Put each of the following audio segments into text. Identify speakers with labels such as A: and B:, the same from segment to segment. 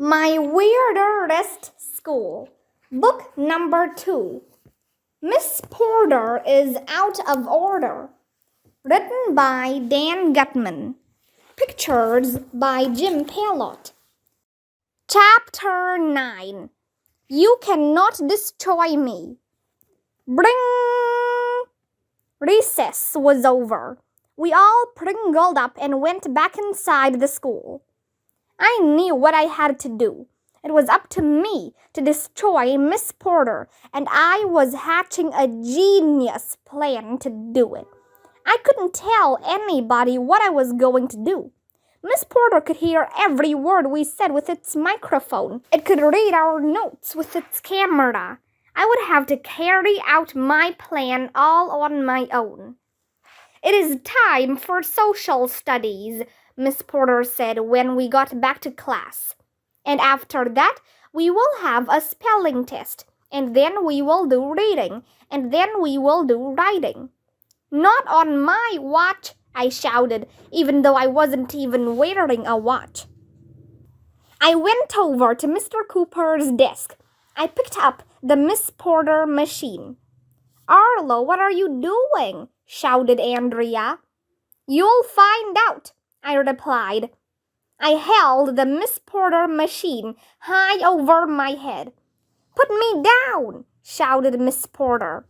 A: My Weirder-est School, Book Number 2. Miss Porter is Out of Order. Written by Dan Gutman. Pictures by Jim Palott. Chapter 9. You Cannot Destroy Me. Bring! Recess was over. We all pringled up and went back inside the school. I knew what I had to do. It was up to me to destroy Miss Porter, and I was hatching a genius plan to do it. I couldn't tell anybody what I was going to do. Miss Porter could hear every word we said with its microphone. It could read our notes with its camera. I would have to carry out my plan all on my own. It is time for social studies, Miss Porter said when we got back to class. And after that, we will have a spelling test, and then we will do reading, and then we will do writing. Not on my watch, I shouted, even though I wasn't even wearing a watch. I went over to Mr. Cooper's desk. I picked up the Miss Porter machine. Arlo, what are you doing? Shouted Andrea. You'll find out, I replied. I held the Miss Porter machine high over my head. Put me down, shouted Miss Porter.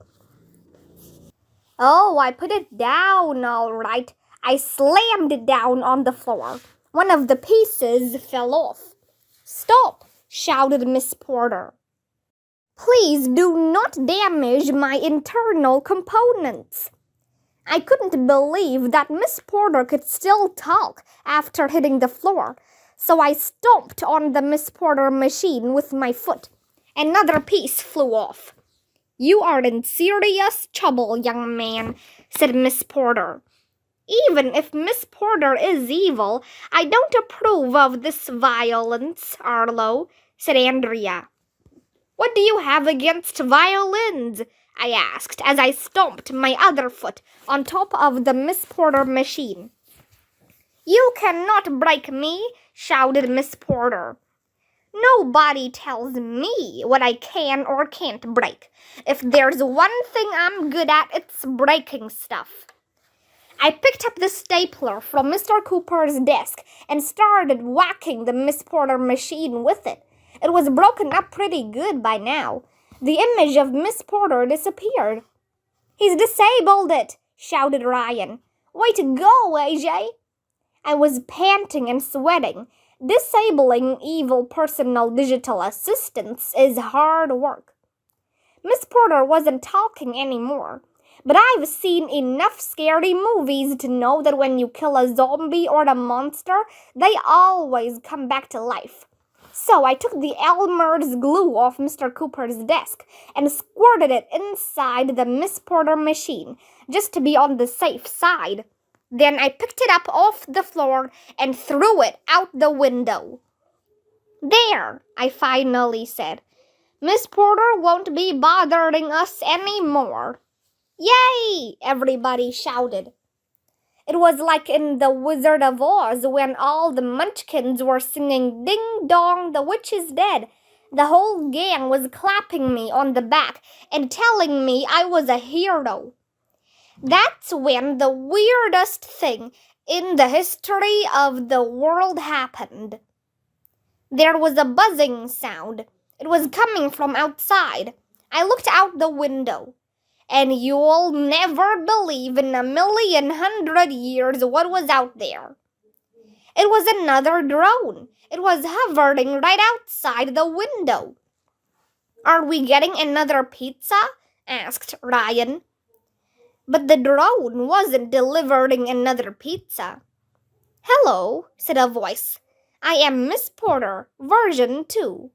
A: Oh, I put it down, all right. I slammed it down on the floor. One of the pieces fell off. Stop, shouted Miss Porter. Please do not damage my internal components. I couldn't believe that Miss Porter could still talk after hitting the floor, so I stomped on the Miss Porter machine with my foot. Another piece flew off. You are in serious trouble, young man, said Miss Porter. Even if Miss Porter is evil, I don't approve of this violence, Arlo, said Andrea. What do you have against violins? I asked as I stomped my other foot on top of the Miss Porter machine. You cannot break me, shouted Miss Porter. Nobody tells me what I can or can't break. If there's one thing I'm good at, it's breaking stuff. I picked up the stapler from Mr. Cooper's desk and started whacking the Miss Porter machine with it. It was broken up pretty good by now. The image of Miss Porter disappeared. He's disabled it, shouted Ryan. Way to go, AJ. I was panting and sweating. Disabling evil personal digital assistants is hard work. Miss Porter wasn't talking anymore, but I've seen enough scary movies to know that when you kill a zombie or a monster, they always come back to life. So I took the Elmer's glue off Mr. Cooper's desk and squirted it inside the Miss Porter machine, just to be on the safe side. Then I picked it up off the floor and threw it out the window. There, I finally said. Miss Porter won't be bothering us anymore. Yay! Everybody shouted. It was like in The Wizard of Oz when all the munchkins were singing Ding Dong, the Witch is Dead. The whole gang was clapping me on the back and telling me I was a hero. That's when the weirdest thing in the history of the world happened. There was a buzzing sound. It was coming from outside. I looked out the window. And you'll never believe in 1,100 years what was out there. It was another drone. It was hovering right outside the window. Are we getting another pizza? Asked Ryan. But the drone wasn't delivering another pizza. Hello, said a voice. I am Miss Porter, version 2.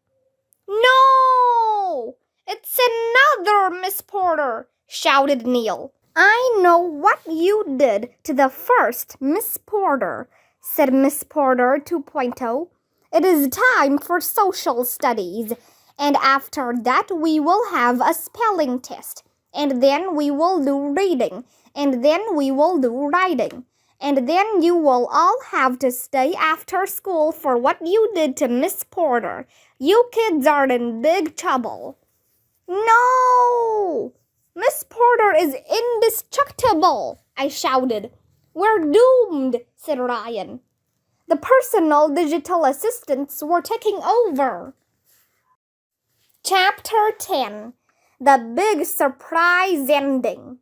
A: No! It's another Miss Porter, shouted Neil. I know what you did to the first Miss Porter, said Miss Porter 2.0. It is time for social studies, and after that we will have a spelling test, and then we will do reading, and then we will do writing, And then you will all have to stay after school for what you did to Miss Porter. You kids are in big trouble." "No! Miss Porter is indestructible," I shouted. "We're doomed," said Ryan. The personal digital assistants were taking over. Chapter 10. The Big Surprise Ending.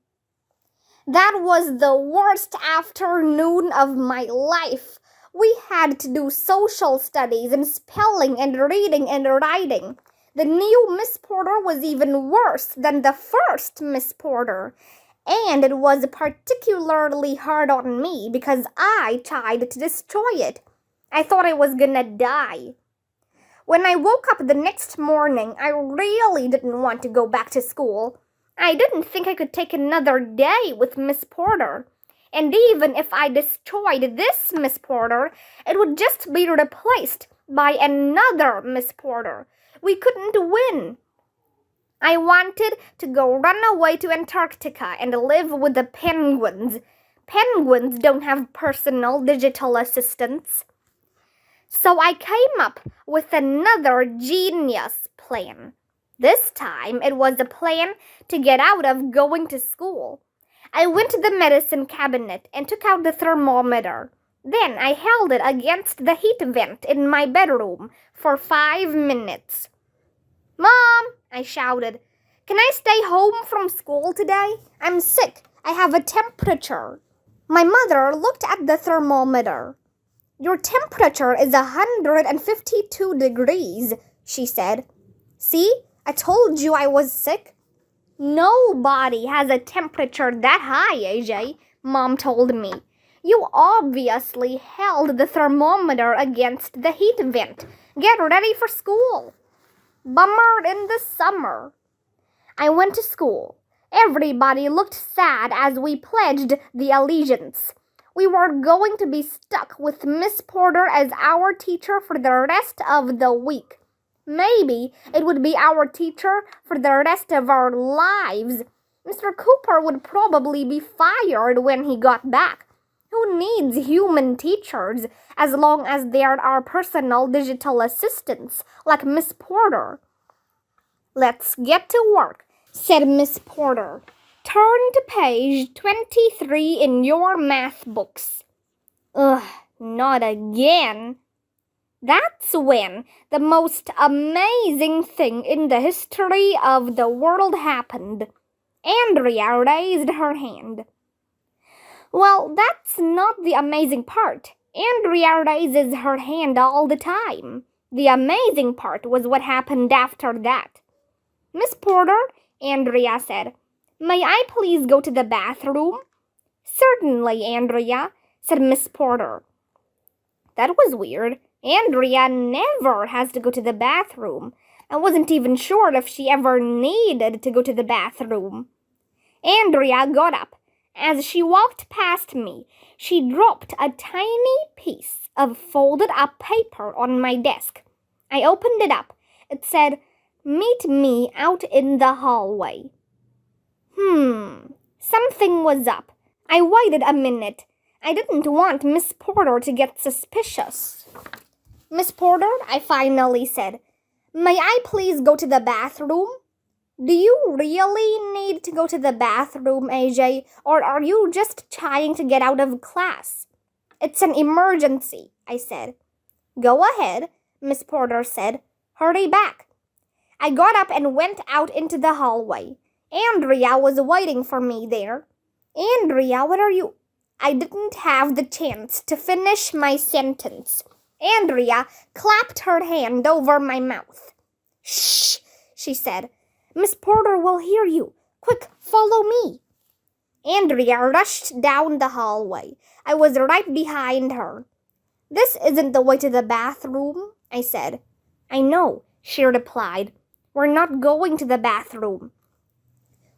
A: That was the worst afternoon of my life. We had to do social studies and spelling and reading and writing. The new Miss Porter was even worse than the first Miss Porter. And it was particularly hard on me because I tried to destroy it. I thought I was gonna die. When I woke up the next morning, I really didn't want to go back to school. I didn't think I could take another day with Miss Porter. And even if I destroyed this Miss Porter, it would just be replaced by another Miss Porter. We couldn't win. I wanted to go run away to Antarctica and live with the penguins. Penguins don't have personal digital assistants. So I came up with another genius plan. This time it was a plan to get out of going to school. I went to the medicine cabinet and took out the thermometer. Then I held it against the heat vent in my bedroom for 5 minutes. "Mom," I shouted, "can I stay home from school today? I'm sick. I have a temperature." My mother looked at the thermometer. "Your temperature is 152 degrees, she said. "See, I told you I was sick." "Nobody has a temperature that high, AJ," Mom told me. "You obviously held the thermometer against the heat vent. Get ready for school." Bummer in the summer. I went to school. Everybody looked sad as we pledged the allegiance. We were going to be stuck with Miss Porter as our teacher for the rest of the week. Maybe it would be our teacher for the rest of our lives. Mr. Cooper would probably be fired when he got back. Who needs human teachers as long as there are personal digital assistants like Miss Porter? "Let's get to work," said Miss Porter. "Turn to page 23 in your math books." Ugh, not again. That's when the most amazing thing in the history of the world happened. Andrea raised her hand. Well, that's not the amazing part. Andrea raises her hand all the time. The amazing part was what happened after that. "Miss Porter," Andrea said, "may I please go to the bathroom?" "Certainly, Andrea," said Miss Porter. That was weird. Andrea never has to go to the bathroom. I wasn't even sure if she ever needed to go to the bathroom. Andrea got up. As she walked past me, she dropped a tiny piece of folded up paper on my desk. I opened it up. It said, "Meet me out in the hallway." Something was up. I waited a minute. I didn't want Miss Porter to get suspicious. "Miss Porter," I finally said, "may I please go to the bathroom?" "Do you really need to go to the bathroom, AJ, or are you just trying to get out of class?" "It's an emergency," I said. "Go ahead," Miss Porter said. "Hurry back." I got up and went out into the hallway. Andrea was waiting for me there. "Andrea, what are you—" I didn't have the chance to finish my sentence. Andrea clapped her hand over my mouth. "Shh," she said. "Miss Porter will hear you. Quick, follow me." Andrea rushed down the hallway. I was right behind her. "This isn't the way to the bathroom," I said. "I know," she replied. "We're not going to the bathroom."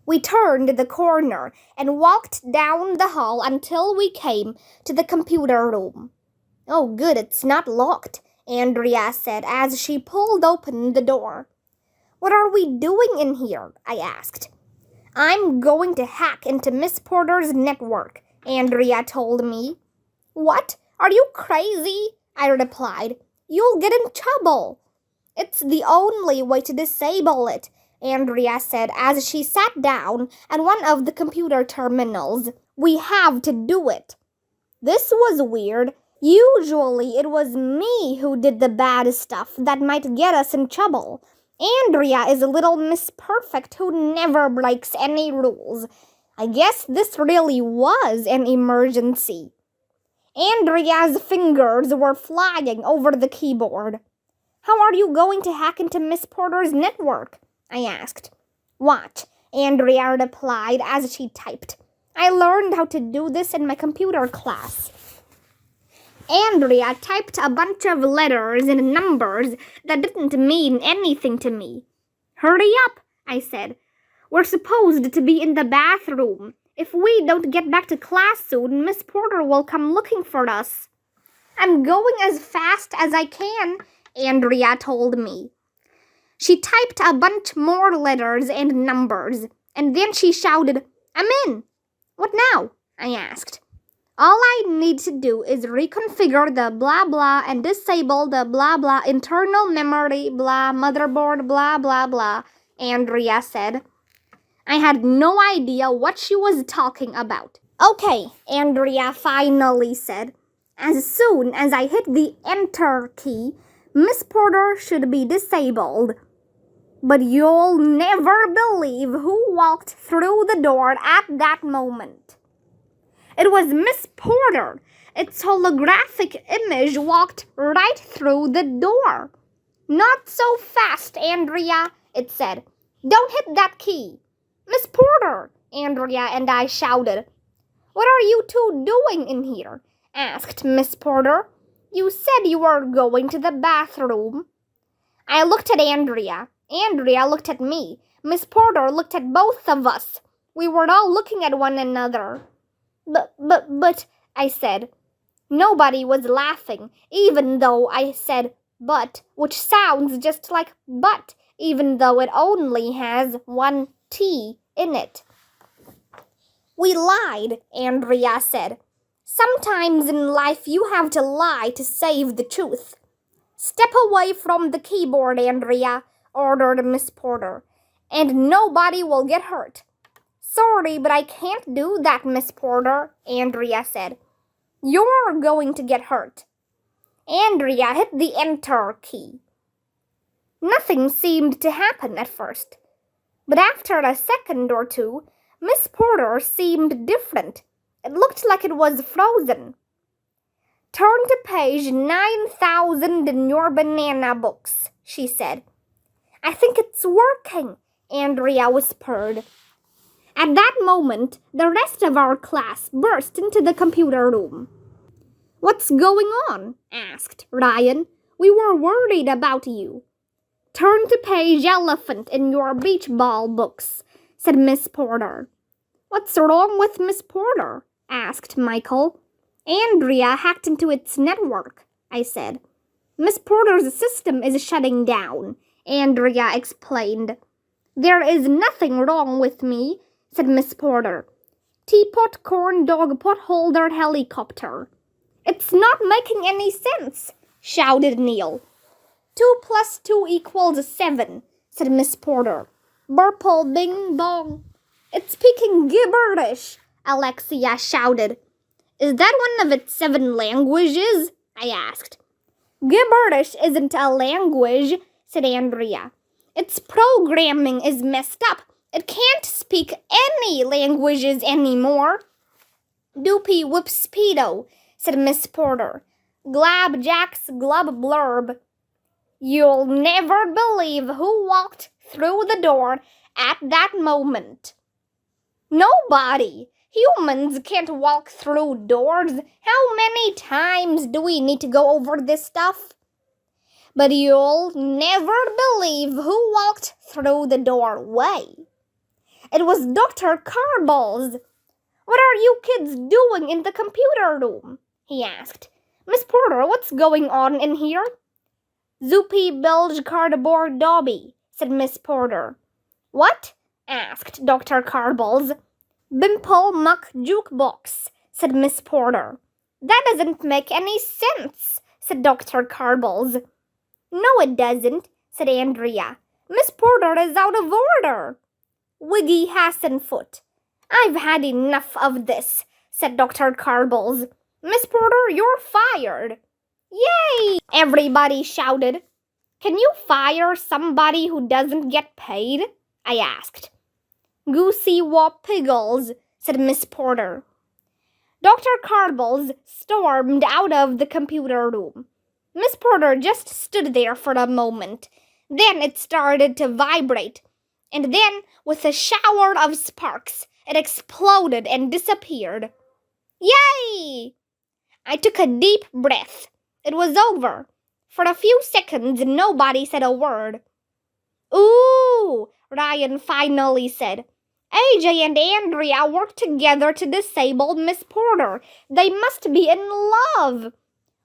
A: We turned the corner and walked down the hall until we came to the computer room. "Oh, good, it's not locked," Andrea said as she pulled open the door. "What are we doing in here?" I asked. "I'm going to hack into Miss Porter's network," Andrea told me. What? Are you crazy? I replied. You'll get in trouble. It's the only way to disable it, Andrea said as she sat down at one of the computer terminals. We have to do it. This was weird. Usually it was me who did the bad stuff that might get us in trouble. Andrea is a little Miss Perfect who never breaks any rules. I guess this really was an emergency. Andrea's fingers were flying over the keyboard. How are you going to hack into Miss Porter's network? I asked. Watch, Andrea replied as she typed. I learned how to do this in my computer class. Andrea typed a bunch of letters and numbers that didn't mean anything to me. Hurry up, I said. We're supposed to be in the bathroom. If we don't get back to class soon, Miss Porter will come looking for us. I'm going as fast as I can, Andrea told me. She typed a bunch more letters and numbers, and then she shouted, I'm in. What now? I asked. All I need to do is reconfigure the blah blah and disable the blah blah internal memory blah motherboard blah blah blah, Andrea said. I had no idea what she was talking about. Okay, Andrea finally said. As soon as I hit the enter key, Miss Porter should be disabled. But you'll never believe who walked through the door at that moment. It was Miss Porter. Its holographic image walked right through the door. Not so fast, Andrea, it said. Don't hit that key. Miss Porter, Andrea and I shouted. What are you two doing in here? Asked Miss Porter. You said you were going to the bathroom. I looked at Andrea. Andrea looked at me. Miss Porter looked at both of us. We were all looking at one another. But, I said. Nobody was laughing, even though I said but, which sounds just like but, even though it only has one T in it. We lied, Andrea said. Sometimes in life you have to lie to save the truth. Step away from the keyboard, Andrea, ordered Miss Porter, and nobody will get hurt. Sorry, but I can't do that, Miss Porter, Andrea said. You're going to get hurt. Andrea hit the enter key. Nothing seemed to happen at first, but after a second or two, Miss Porter seemed different. It looked like it was frozen. Turn to page 9,000 in your banana books, she said. I think it's working, Andrea whispered. At that moment, the rest of our class burst into the computer room. What's going on? Asked Ryan. We were worried about you. Turn to page elephant in your beach ball books, said Miss Porter. What's wrong with Miss Porter? Asked Michael. Andrea hacked into its network, I said. Miss Porter's system is shutting down, Andrea explained. There is nothing wrong with me, said Miss Porter. Teapot, corn dog, potholder, helicopter. It's not making any sense, shouted Neil. 2 + 2 = 7, said Miss Porter. Burple bing bong. It's speaking gibberish, Alexia shouted. Is that one of its 7 languages? I asked. Gibberish isn't a language, said Andrea. Its programming is messed up. It can't speak any languages anymore. Doopy whip speedo, said Miss Porter. Glab jacks glub blurb. You'll never believe who walked through the door at that moment. Nobody. Humans can't walk through doors. How many times do we need to go over this stuff? But you'll never believe who walked through the doorway. It was Dr. Carballs. What are you kids doing in the computer room? He asked. Miss Porter, what's going on in here? Zoopy bilge cardboard dobby, said Miss Porter. What? Asked Dr. Carballs. Bimple muck jukebox, said Miss Porter. That doesn't make any sense, said Dr. Carbles. No, it doesn't, said Andrea. Miss Porter is out of order. Wiggy Hassenfoot. I've had enough of this, said Dr. Carbles. Miss Porter, you're fired. Yay! Everybody shouted. Can you fire somebody who doesn't get paid? I asked. Goosey wop piggles, said Miss Porter. Dr. Carbles stormed out of the computer room. Miss Porter just stood there for a moment. Then it started to vibrate. And then, with a shower of sparks, it exploded and disappeared. Yay! I took a deep breath. It was over. For a few seconds, nobody said a word. Ooh, Ryan finally said. AJ and Andrea worked together to disable Miss Porter. They must be in love.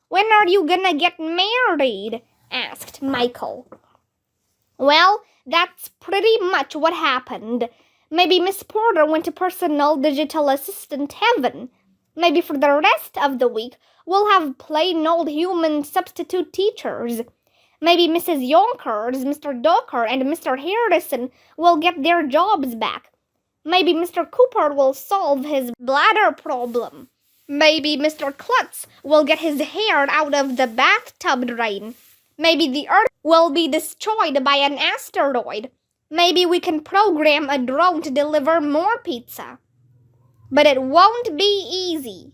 A: When are you gonna get married? Asked Michael. Well, that's pretty much what happened. Maybe Miss Porter went to personal digital assistant heaven. Maybe for the rest of the week, we'll have plain old human substitute teachers. Maybe Mrs. Yonkers, Mr. Docker, and Mr. Harrison will get their jobs back. Maybe Mr. Cooper will solve his bladder problem. Maybe Mr. Klutz will get his hair out of the bathtub drain. Maybe the Earth will be destroyed by an asteroid. Maybe we can program a drone to deliver more pizza. But it won't be easy.